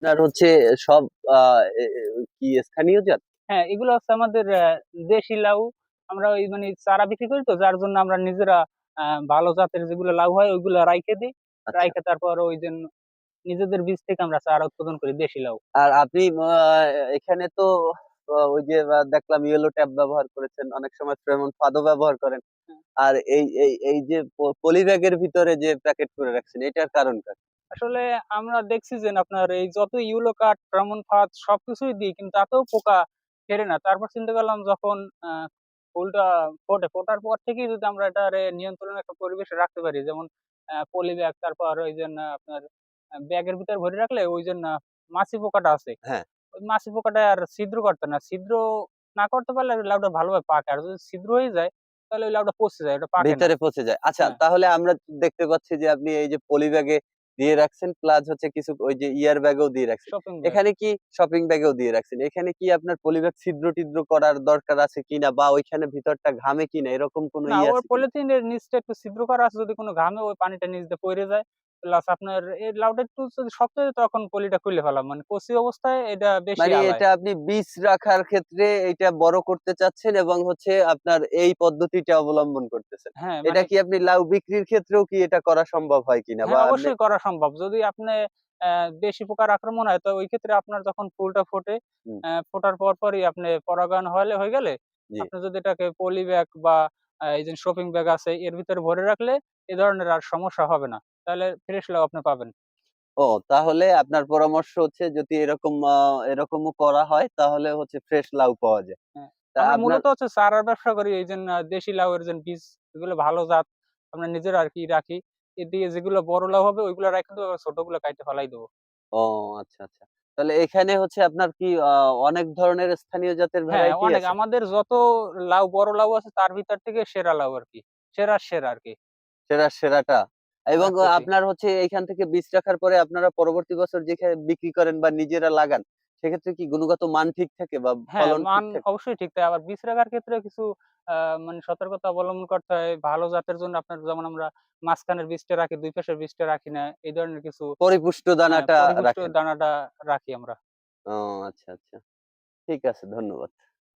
আপনার হচ্ছে সব আ এ এ কি স্থানীয় জাত? হ্যাঁ, এগুলো হচ্ছে আমাদের দেশি লাউ। আমরা ওই মানে চারা বিক্রি করি তো যার জন্য আমরা নিজেরা আ ভালো জাতের যেগুলো লাউ হয় ওইগুলা রাইখে দিই। আচ্ছা। রাইখে তারপর ওই যে নিজেদের বীজ থেকে আমরা চারা উৎপাদন করি দেশি লাউ। আর আপনি এখানে তো ওই যে দেখলাম ইয়েলো ট্যাপ ব্যবহার করেছেন। অনেক সময় ফ্রেমন ফাঁদও ব্যবহার করেন। হ্যাঁ, আর এই যে পলি ব্যাগের ভিতরে যে প্যাকেট করে রাখছেন এটার কারণটা কি? আসলে আমরা দেখছি যে আপনার এই যত ইউলো কাঠ, ড্রাগন ফাঁদ সবকিছুই দিই কিন্তু তাতেও পোকা ফেরে না। তারপর চিন্তা করলাম যখন আ ফুলটা ফোটে, ফোটার পর থেকেই যদি আমরা এটারে নিয়ন্ত্রণে একটা পরিবেশে রাখতে পারি যেমন পলি ব্যাগ তারপর ওই যে আপনার ব্যাগের ভিতর ভরে রাখলে ওই যে মাছি পোকাটা আছে হ্যাঁ, ওই মাছি পোকাটা আর ছিদ্র করতে না। ছিদ্র না করতে পারলে লাউটা ভালোভাবে পাকে। আর যদি ছিদ্র হয়ে যায় তাহলে ওই লাউটা পচে যায়, ওটা পাকে না। ভিতরে পচে যায়। আচ্ছা হ্যাঁ, তাহলে আমরা দেখতে পাচ্ছি যে আপনি এই যে পলি ব্যাগে দিয়ে রাখছেন প্লাস হচ্ছে কিছু ওই যে ইয়ার ব্যাগেও দিয়ে রাখছেন। Shopping bag. এখানে কি শপিং ব্যাগেও দিয়ে রাখছেন। এখানে কি আপনার পলি ব্যাগ ছিদ্র-টিদ্র করার দরকার আছে কিনা বা ওইখানে ভিতরটা ঘামে কিনা এরকম কোনো না ওর আছে কিনা? পলিথিনের নিচটা একটু ছিদ্র করা আছে যদি কোনো ঘামে ওই পানিটা নিচ দিয়ে পইড়ে যায়। প্লাস আপনার এই লাউটা একটু যদি শক্ত হয় তখন পলিটা খুলে ফেলা। মানে কচি অবস্থায় এটা বেশি মানে আলায়। এটা আপনি বীজ রাখার ক্ষেত্রে এইটা বড় করতে চাচ্ছেন এবং হচ্ছে আপনার এই পদ্ধতিটা অবলম্বন করতেছেন। হ্যাঁ, এটা মানে কি আপনি লাউ বিক্রির ক্ষেত্রেও কি এটা করা সম্ভব হয় কিনা? বা হ্যাঁ, আপনি অবশ্যই করা সম্ভব। যদি আপনি বেশি পোকার আক্রমণ হয় তো ওই ক্ষেত্রে আপনার যখন ফুলটা ফোটে, হুম, ফোটার পরপরই আপনি পরাগায়ন হয়ে গেলে জি। আপনি যদি এটাকে পলি ব্যাগ বা এই যে শপিং ব্যাগ আছে এর ভিতরে ভরে রাখলে এ ধরনের আর সমস্যা হবে না। তাহলে ফ্রেশ লাউ আপনি পাবেন। ও তাহলে আপনার পরামর্শ হচ্ছে যদি এরকমও করা হয় তাহলে হচ্ছে ফ্রেশ লাউ পাওয়া যায়। হ্যাঁ, তা আমরা আপনার মূলত হচ্ছে চারার ব্যবসা করি। এইজন্য দেশি লাউয়ের যে বীজ এগুলো ভালো জাত আমরা নিজেরা আরকি রাখি। এ দিয়ে যেগুলো বড় লাউ হবে ওইগুলো রাইখা দেব, আর ছোটগুলো কাইটে ফেলাই দেব। ও আচ্ছা, আচ্ছা। তাহলে এখানে হচ্ছে আপনার কি অনেক ধরনের স্থানীয় জাতের হ্যাঁ, ভ্যারাইটি অনেক আছে? আমাদের যত লাউ বড় লাউ আছে তার ভিতর থেকে সেরা লাউ আরকি। সেরার সেরা আরকি সেরাটা এবং রাখতেছি। আপনার হচ্ছে এইখান থেকে বীজ রাখার পরে আপনারা পরবর্তী বছর যেখানে বিক্রি করেন বা নিজেরা লাগান, সেক্ষেত্রে কি গুণগত মান ঠিক থাকে বা হ্যাঁ, ফলন ঠিক মান থাকে? অবশ্যই ঠিক তাই। আবার বীজ রাখার ক্ষেত্রে কিছু আ মানে সতর্কতা অবলম্বন করতে হয়। ভালো জাতের জন্য আপনার যেমন আমরা মাঝখানের বীজটা রাখি, ২ পাশের বীজটা রাখি না। এই ধরনের কিছু পরিপুষ্ট দানাটা পরিপুষ্ট রাখেন। দানাটা রাখি আমরা। ও আচ্ছা, আচ্ছা। ঠিক আছে, ধন্যবাদ।